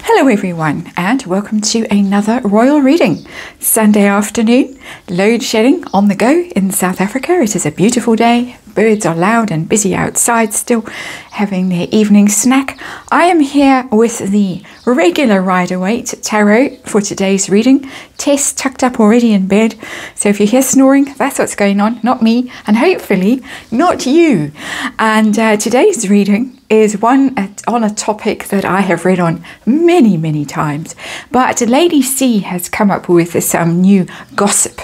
Hello everyone and welcome to another royal reading. Sunday afternoon, load shedding on the go in South Africa. It is a beautiful day. Birds are loud and busy outside still having their evening snack. I am here with the regular Rider-Waite Tarot for today's reading. Tess tucked up already in bed, so if you hear snoring, that's what's going on, not me, and hopefully not you. And today's reading is one on a topic that I have read on many times, but Lady C has come up with some new gossip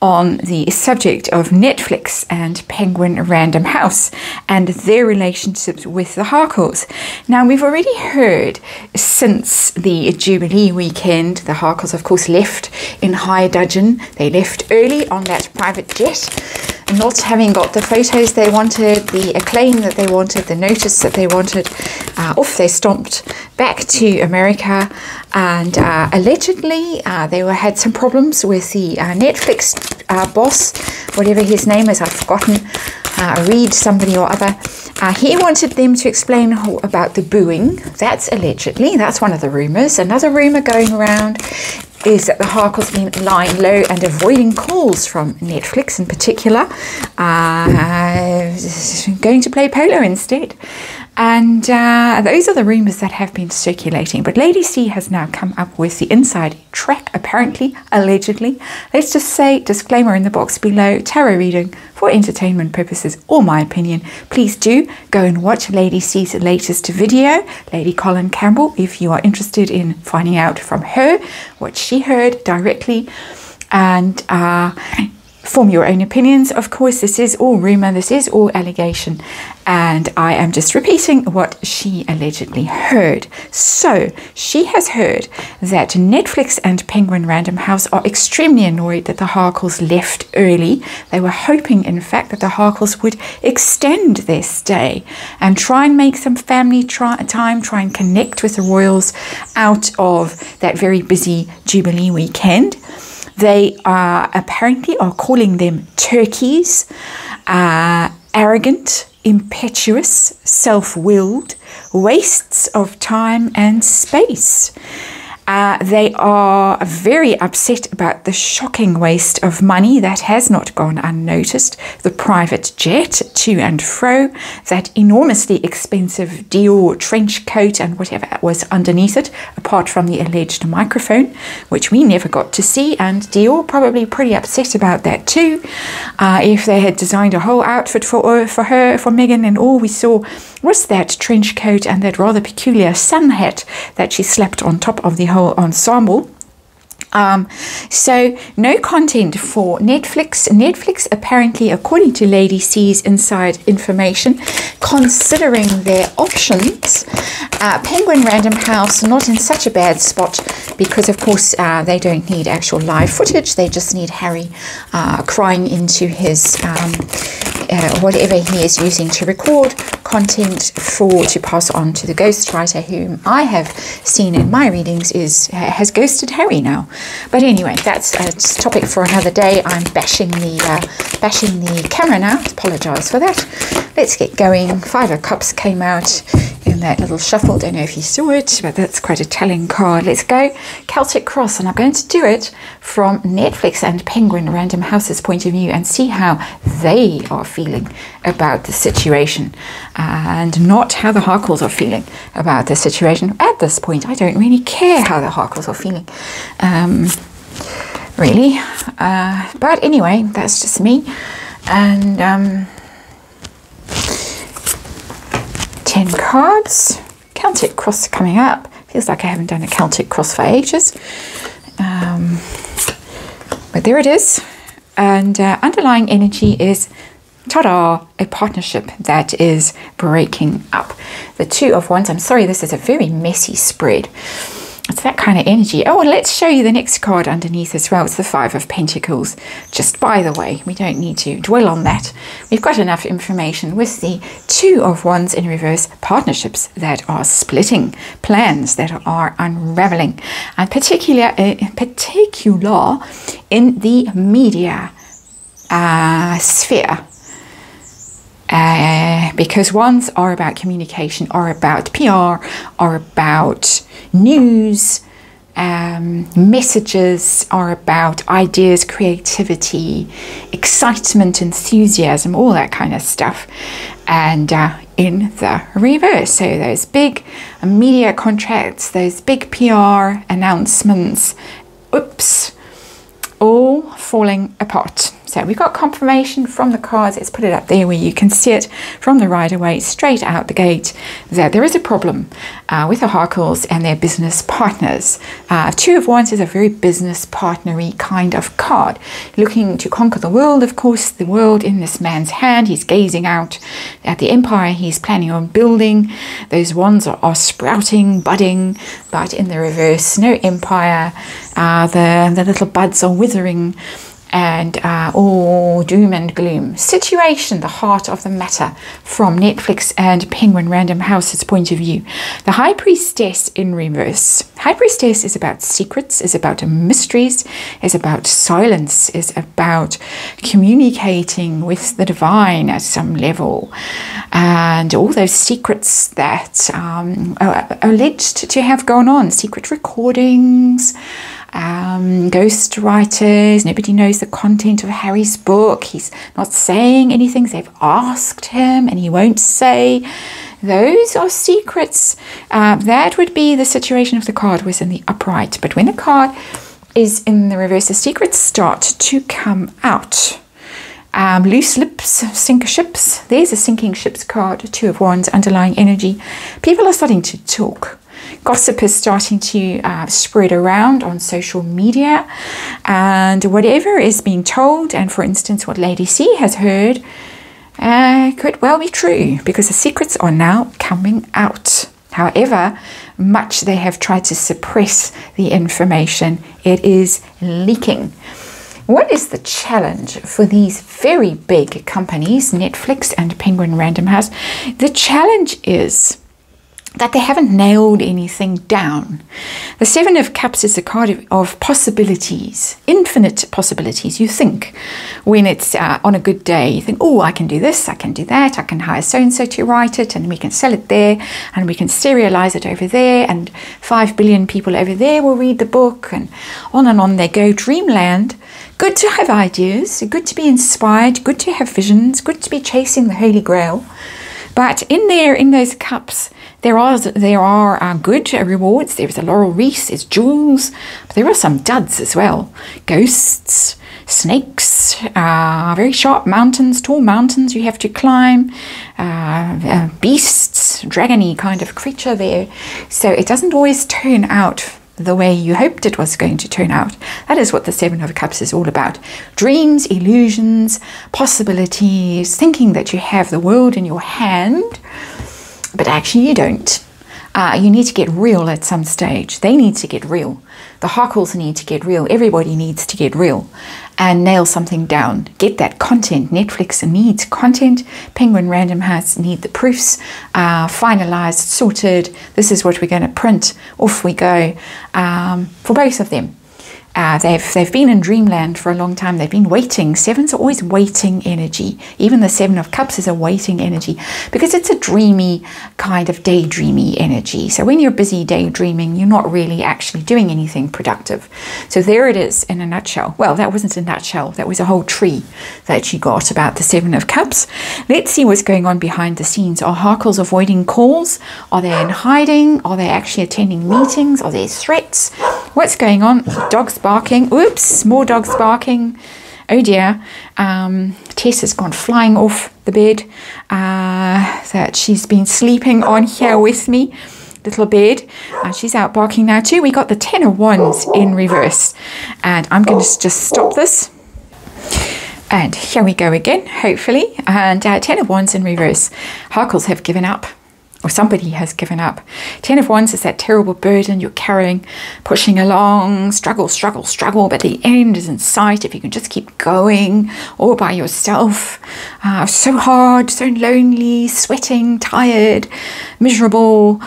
on the subject of Netflix and Penguin Random House and their relationships with the Harkles. Now, we've already heard since the Jubilee weekend, the Harkles of course left in high dudgeon. They left early on that private jet, not having got the photos they wanted, the acclaim that they wanted, the notice that they wanted. Off they stomped back to America, and allegedly they had some problems with the Netflix boss, whatever his name is, I've forgotten, Reed somebody or other. He wanted them to explain about the booing. That's allegedly, that's one of the rumours. Another rumour going around is that the Harkles have been lying low and avoiding calls from Netflix in particular, going to play polo instead. And those are the rumours that have been circulating. But Lady C has now come up with the inside track, apparently, allegedly. Let's just say, disclaimer in the box below, tarot reading for entertainment purposes or my opinion. Please do go and watch Lady C's latest video, Lady Colin Campbell, if you are interested in finding out from her what she heard directly, and form your own opinions. Of course, this is all rumour, this is all allegation, and I am just repeating what she allegedly heard. So, she has heard that Netflix and Penguin Random House are extremely annoyed that the Harkles left early. They were hoping, in fact, that the Harkles would extend their stay and try and make some family time, try and connect with the royals out of that very busy Jubilee weekend. They apparently are calling them turkeys, arrogant, impetuous, self-willed, wastes of time and space. They are very upset about the shocking waste of money that has not gone unnoticed, the private jet to and fro, that enormously expensive Dior trench coat and whatever was underneath it, apart from the alleged microphone, which we never got to see, and Dior probably pretty upset about that too. If they had designed a whole outfit for Meghan, and all we saw was that trench coat and that rather peculiar sun hat that she slapped on top of the whole ensemble. So no content for Netflix. Netflix apparently, according to Lady C's inside information, considering their options. Penguin Random House not in such a bad spot because of course they don't need actual live footage, they just need Harry crying into his whatever he is using to record content to pass on to the ghostwriter, whom I have seen in my readings has ghosted Harry now. But anyway, that's a topic for another day. I'm bashing the camera now. Apologise for that. Let's get going. Five of Cups came out in that little shuffle. Don't know if you saw it, but that's quite a telling card. Let's go Celtic Cross, and I'm going to do it from Netflix and Penguin Random House's point of view and see how they are feeling about the situation, and not how the Harkles are feeling about the situation. At this point, I don't really care how the Harkles are feeling, really. But anyway, that's just me. And 10 cards. Celtic Cross coming up. Feels like I haven't done a Celtic Cross for ages. But there it is. And underlying energy is, ta-da, a partnership that is breaking up. The Two of Wands. I'm sorry, this is a very messy spread. It's that kind of energy. Oh, and let's show you the next card underneath as well. It's the Five of Pentacles. Just by the way, we don't need to dwell on that. We've got enough information with the Two of Wands in reverse, partnerships that are splitting, plans that are unraveling, and particular in the media sphere. Because wands are about communication, are about PR, are about news, messages are about ideas, creativity, excitement, enthusiasm, all that kind of stuff. And in the reverse, so those big media contracts, those big PR announcements, oops, all falling apart. So we've got confirmation from the cards. Let's put it up there where you can see it from the Rider-Waite straight out the gate that there is a problem with the Harkles and their business partners. Two of Wands is a very business partnery kind of card, looking to conquer the world. Of course, the world in this man's hand. He's gazing out at the empire he's planning on building. Those wands are sprouting, budding, but in the reverse, no empire. The little buds are withering, and all doom and gloom. Situation, the heart of the matter from Netflix and Penguin Random House's point of view. The High Priestess in reverse. High Priestess is about secrets, is about mysteries, is about silence, is about communicating with the divine at some level. And all those secrets that are alleged to have gone on, secret recordings, ghost writers. Nobody knows the content of Harry's book. He's not saying anything. They've asked him and he won't say. Those are secrets. That would be the situation if the card was in the upright. But when the card is in the reverse, the secrets start to come out. Loose lips sink ships. There's a sinking ships card. Two of Wands, underlying energy. People are starting to talk. Gossip is starting to spread around on social media, and whatever is being told, and for instance what Lady C has heard, could well be true, because the secrets are now coming out. However much they have tried to suppress the information, it is leaking. What is the challenge for these very big companies, Netflix and Penguin Random House? The challenge is that they haven't nailed anything down. The Seven of Cups is a card of possibilities, infinite possibilities. You think when it's on a good day, you think, oh, I can do this, I can do that, I can hire so-and-so to write it, and we can sell it there, and we can serialize it over there, and 5 billion people over there will read the book, and on they go. Dreamland. Good to have ideas, good to be inspired, good to have visions, good to be chasing the Holy Grail. But in there, in those cups, there are good rewards. There's a laurel wreath, there's jewels, but there are some duds as well. Ghosts, snakes, very sharp mountains, tall mountains you have to climb, beasts, dragony kind of creature there. So it doesn't always turn out the way you hoped it was going to turn out. That is what the Seven of Cups is all about. Dreams, illusions, possibilities, thinking that you have the world in your hand, but actually you don't. You need to get real at some stage. They need to get real. The Harkles need to get real. Everybody needs to get real and nail something down. Get that content. Netflix needs content. Penguin Random House need the proofs finalized, sorted. This is what we're going to print. Off we go for both of them. They've been in dreamland for a long time. They've been waiting. Sevens are always waiting energy. Even the Seven of Cups is a waiting energy because it's a dreamy kind of daydreamy energy. So when you're busy daydreaming, you're not really actually doing anything productive. So there it is in a nutshell. Well, that wasn't a nutshell. That was a whole tree that you got about the Seven of Cups. Let's see what's going on behind the scenes. Are Harkles avoiding calls? Are they in hiding? Are they actually attending meetings? Are there threats? What's going on? Dogs barking. Oops, more dogs barking. Oh dear. Tess has gone flying off the bed that she's been sleeping on here with me. Little bed. She's out barking now too. We got the Ten of Wands in reverse. And I'm going to just stop this. And here we go again, hopefully. And Ten of Wands in reverse. Harkles have given up. Or somebody has given up. Ten of Wands is that terrible burden you're carrying, pushing along, struggle, struggle, struggle, but the end is in sight if you can just keep going all by yourself. So hard, so lonely, sweating, tired, miserable.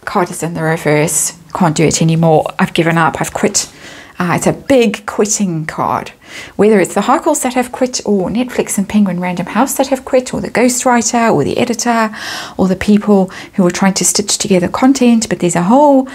Card is in the reverse. Can't do it anymore. I've given up. I've quit. It's a big quitting card. Whether it's the Harkles that have quit, or Netflix and Penguin Random House that have quit, or the ghostwriter, or the editor, or the people who are trying to stitch together content, but there's a whole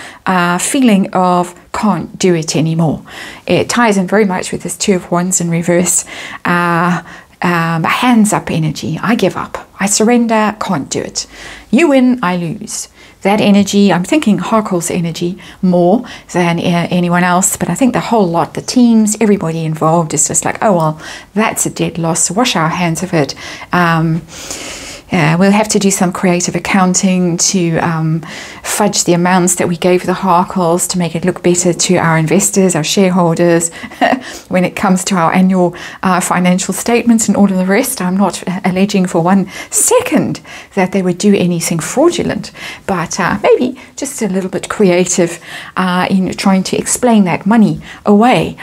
feeling of can't do it anymore. It ties in very much with this Two of Wands in reverse. Hands up energy. I give up. I surrender. Can't do it. You win. I lose. That energy, I'm thinking Harkles energy more than anyone else, but I think the whole lot, the teams, everybody involved is just like, oh, well, that's a dead loss. Wash our hands of it. We'll have to do some creative accounting to fudge the amounts that we gave the Harkles to make it look better to our investors, our shareholders, when it comes to our annual financial statements and all of the rest. I'm not alleging for 1 second that they would do anything fraudulent, but maybe just a little bit creative in trying to explain that money away.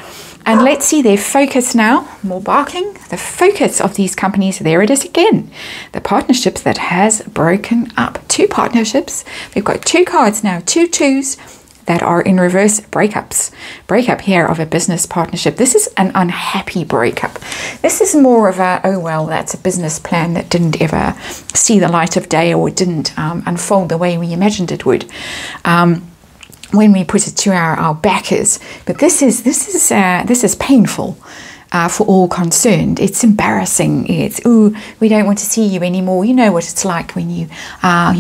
And let's see their focus now. More barking. The focus of these companies, there it is again. The partnerships that has broken up. 2 partnerships. We've got 2 cards now, 2 twos that are in reverse breakups. Breakup here of a business partnership. This is an unhappy breakup. This is more of a, oh well, that's a business plan that didn't ever see the light of day, or didn't unfold the way we imagined it would. When we put it to our backers, but this is painful for all concerned. It's embarrassing. It's, ooh, we don't want to see you anymore. You know what it's like when you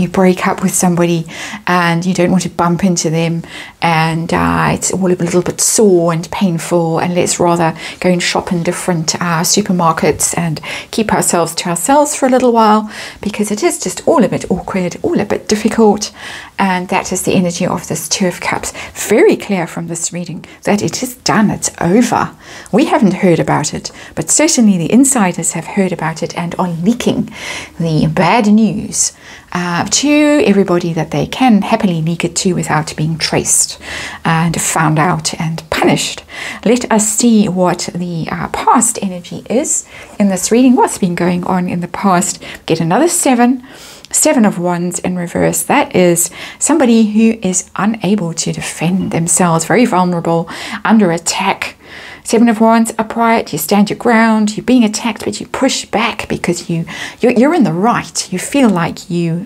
break up with somebody and you don't want to bump into them, and it's all a little bit sore and painful, and let's rather go and shop in different supermarkets and keep ourselves to ourselves for a little while, because it is just all a bit awkward, all a bit difficult. And that is the energy of this Two of Cups. Very clear from this reading that it is done, it's over. We haven't heard about it, but certainly the insiders have heard about it and are leaking the bad news to everybody that they can happily leak it to without being traced and found out and punished. Let us see what the past energy is in this reading, what's been going on in the past. Get another 7. 7 of Wands in reverse. That is somebody who is unable to defend themselves, very vulnerable, under attack. 7 of Wands, upright, you stand your ground, you're being attacked, but you push back because you're in the right. You feel like you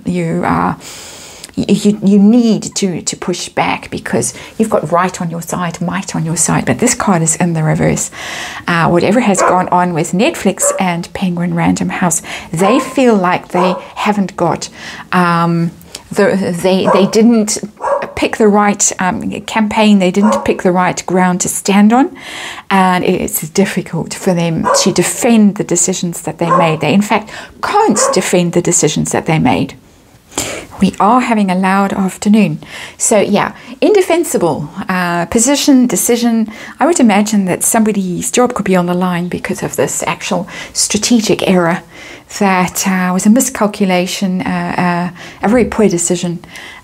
need to push back because you've got right on your side, might on your side. But this card is in the reverse. Whatever has gone on with Netflix and Penguin Random House, they feel like they haven't got they didn't pick the right campaign, they didn't pick the right ground to stand on, and it's difficult for them to defend the decisions that they made. They in fact can't defend the decisions that they made. We are having a loud afternoon. So yeah, indefensible position, decision. I would imagine that somebody's job could be on the line because of this actual strategic error that was a miscalculation, a very poor decision.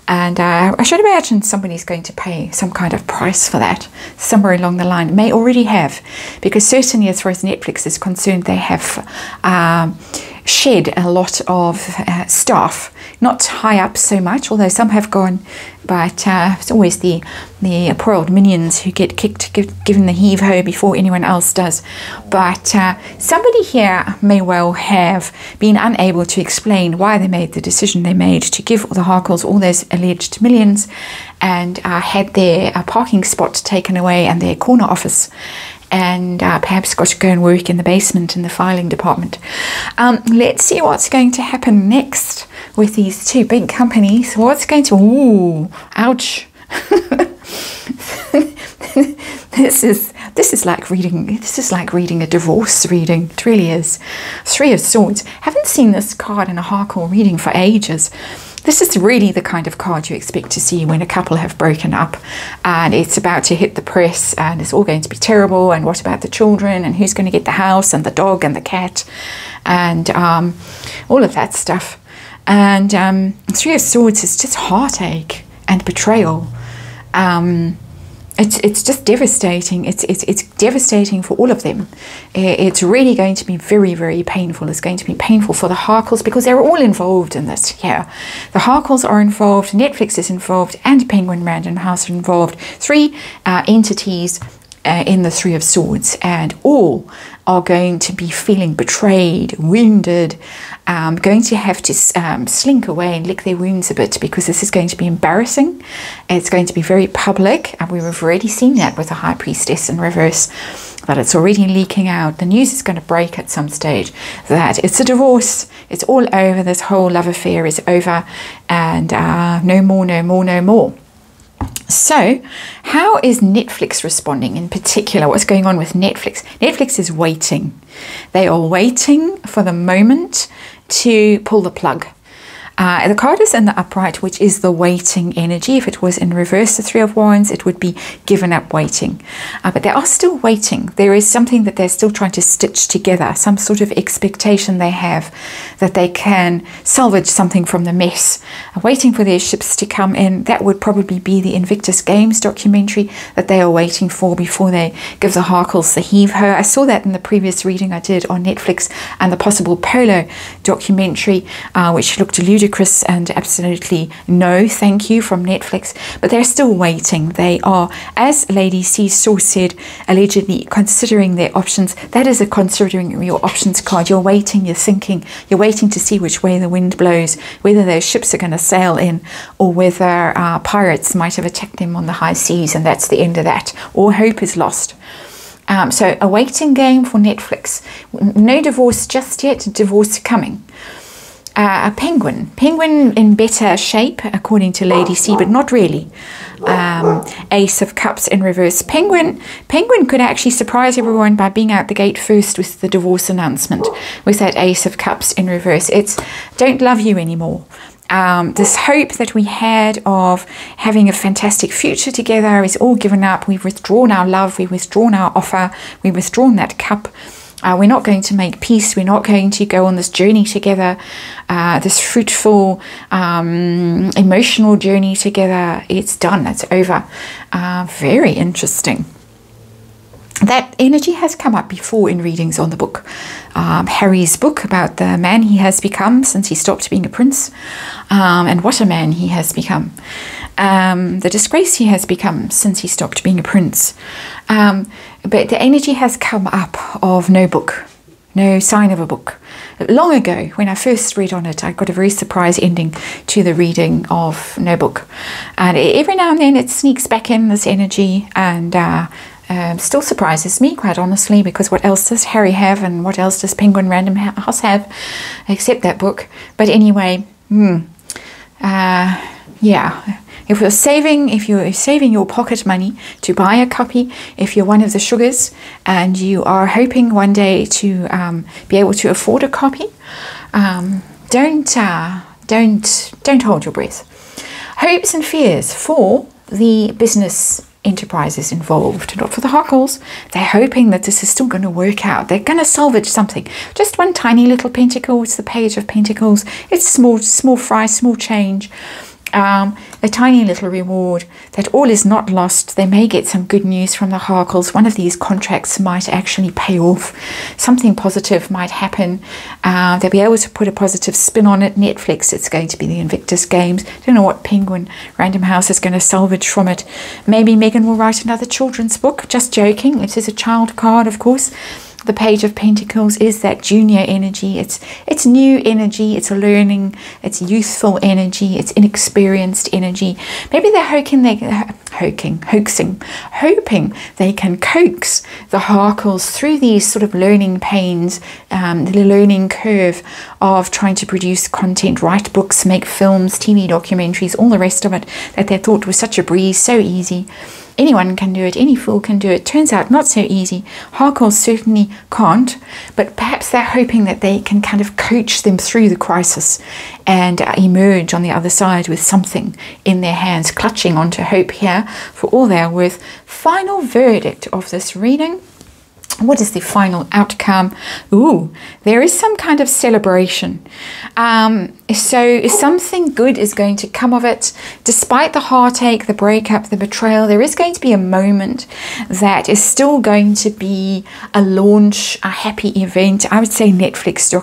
And I should imagine somebody's going to pay some kind of price for that somewhere along the line. May already have, because certainly as far as Netflix is concerned, they have shed a lot of staff, not high up so much, although some have gone, but it's always the poor old minions who get kicked, given the heave-ho before anyone else does. But somebody here may well have been unable to explain why they made the decision they made to give the Harkles all those alleged millions, and had their parking spot taken away and their corner office, and perhaps got to go and work in the basement in the filing department. Let's see what's going to happen next with these 2 big companies. What's going to, ooh, ouch. This is like reading a divorce reading. It really is. 3 of Swords. Haven't seen this card in a Harkle reading for ages. This is really the kind of card you expect to see when a couple have broken up and it's about to hit the press and it's all going to be terrible, and what about the children, and who's going to get the house and the dog and the cat and all of that stuff. And 3 of Swords is just heartache and betrayal. It's just devastating. It's devastating for all of them. It's really going to be very, very painful. It's going to be painful for the Harkles because they're all involved in this here. The Harkles are involved, Netflix is involved, and Penguin Random House are involved. 3 entities in the Three of Swords, and all are going to be feeling betrayed, wounded, going to have to slink away and lick their wounds a bit, because this is going to be embarrassing. It's going to be very public, and we've already seen that with the High Priestess in reverse, that it's already leaking out. The news is going to break at some stage that it's a divorce, it's all over, this whole love affair is over, and no more, no more, no more. So how is Netflix responding in particular? What's going on with Netflix? Netflix is waiting. They are waiting for the moment to pull the plug. The card is in the upright, which is the waiting energy. If it was in reverse, the Three of Wands, it would be given up waiting. But they are still waiting. There is something that they're still trying to stitch together, some sort of expectation they have that they can salvage something from the mess, waiting for their ships to come in. That would probably be the Invictus Games documentary that they are waiting for before they give the Harkles the heave-ho. I saw that in the previous reading I did on Netflix, and the possible Polo documentary, which looked ludicrous and absolutely no thank you from Netflix. But they're still waiting. They are, as Lady Seesaw said, allegedly considering their options. That is a considering your options card. You're waiting, you're thinking, you're waiting to see which way the wind blows, whether those ships are going to sail in, or whether pirates might have attacked them on the high seas, and that's the end of that. All hope is lost. So a waiting game for Netflix. No divorce just yet, divorce coming. A penguin in better shape according to Lady C, but not really. Ace of Cups in reverse. Penguin could actually surprise everyone by being out the gate first with the divorce announcement, with that Ace of Cups in reverse. It's don't love you anymore. This hope that we had of having a fantastic future together is all given up. We've withdrawn our love, we've withdrawn our offer, we've withdrawn that cup. We're not going to make peace. We're not going to go on this journey together, this fruitful, emotional journey together. It's done. It's over. Very interesting. That energy has come up before in readings on the book. Harry's book about the man he has become since he stopped being a prince, and what a man he has become. The disgrace he has become since he stopped being a prince. But the energy has come up of no book, no sign of a book. Long ago, when I first read on it, I got a very surprise ending to the reading of no book. And every now and then it sneaks back in, this energy, and still surprises me, quite honestly, because what else does Harry have, and what else does Penguin Random House have, except that book? But anyway, yeah. If you're saving your pocket money to buy a copy, if you're one of the sugars and you are hoping one day to be able to afford a copy, don't hold your breath. Hopes and fears for the business enterprises involved, not for the Harkles. They're hoping that this is still going to work out. They're going to salvage something. Just one tiny little pentacle. It's the Page of Pentacles. It's small fry, small change. A tiny little reward, that all is not lost. They may get some good news from the Harkles. One of these contracts might actually pay off. Something positive might happen. They'll be able to put a positive spin on it. Netflix, it's going to be the Invictus Games. Don't know what Penguin Random House is going to salvage from it. Maybe Megan will write another children's book. Just joking. It is a child card, of course. The Page of Pentacles is that junior energy. It's new energy. It's learning. It's youthful energy. It's inexperienced energy. Maybe they're hoping they can coax the Harkles through these sort of learning pains, the learning curve of trying to produce content, write books, make films, TV documentaries, all the rest of it that they thought was such a breeze, so easy. Anyone can do it, any fool can do it. Turns out not so easy. Harkles certainly can't, but perhaps they're hoping that they can kind of coach them through the crisis and emerge on the other side with something in their hands, clutching onto hope here for all they're worth. Final verdict of this reading. What is the final outcome? Ooh, there is some kind of celebration. So something good is going to come of it. Despite the heartache, the breakup, the betrayal, there is going to be a moment that is still going to be a launch, a happy event. I would say Netflix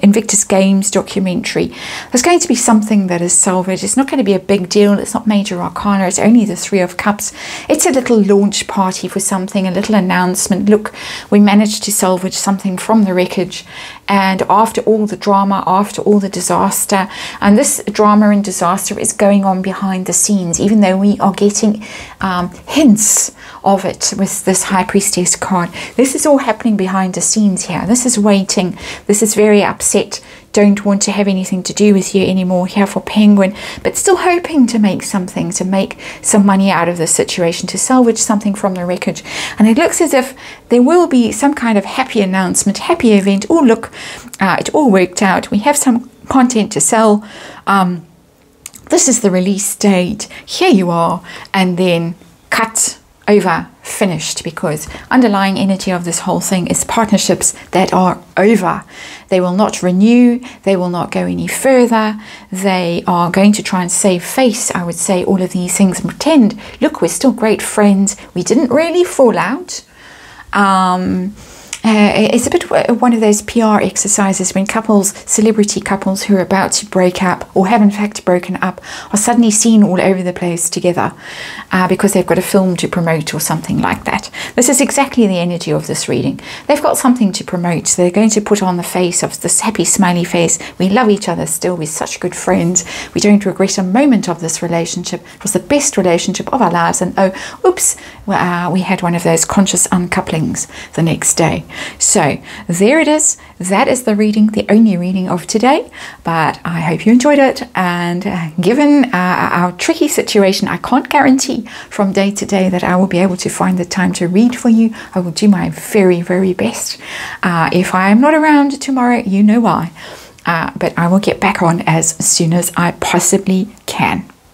Invictus Games documentary. There's going to be something that is salvaged. It's not going to be a big deal. It's not major arcana. It's only the Three of Cups. It's a little launch party for something, a little announcement. Look, we managed to salvage something from the wreckage. And after all the drama, after all the disaster, and this drama and disaster is going on behind the scenes, even though we are getting hints of it with this High Priestess card. This is all happening behind the scenes here. This is waiting. This is very upset. Don't want to have anything to do with you anymore here for Penguin, but still hoping to make something, to make some money out of this situation, to salvage something from the wreckage. And it looks as if there will be some kind of happy announcement, happy event. Oh, look, it all worked out. We have some content to sell. This is the release date. Here you are. And then cut over, finished, because underlying energy of this whole thing is partnerships that are over. They will not renew, they will not go any further, they are going to try and save face, I would say, all of these things, and pretend, look, we're still great friends, we didn't really fall out. It's a bit one of those PR exercises when couples, celebrity couples who are about to break up or have in fact broken up, are suddenly seen all over the place together because they've got a film to promote or something like that. This is exactly the energy of this reading. They've got something to promote. So they're going to put on the face of this happy smiley face. We love each other still. We're such good friends. We don't regret a moment of this relationship. It was the best relationship of our lives. And oh, oops, we had one of those conscious uncouplings the next day. So there it is. That is the reading, the only reading of today. But I hope you enjoyed it. And given our tricky situation, I can't guarantee from day to day that I will be able to find the time to read for you. I will do my very, very best. If I am not around tomorrow, you know why. But I will get back on as soon as I possibly can.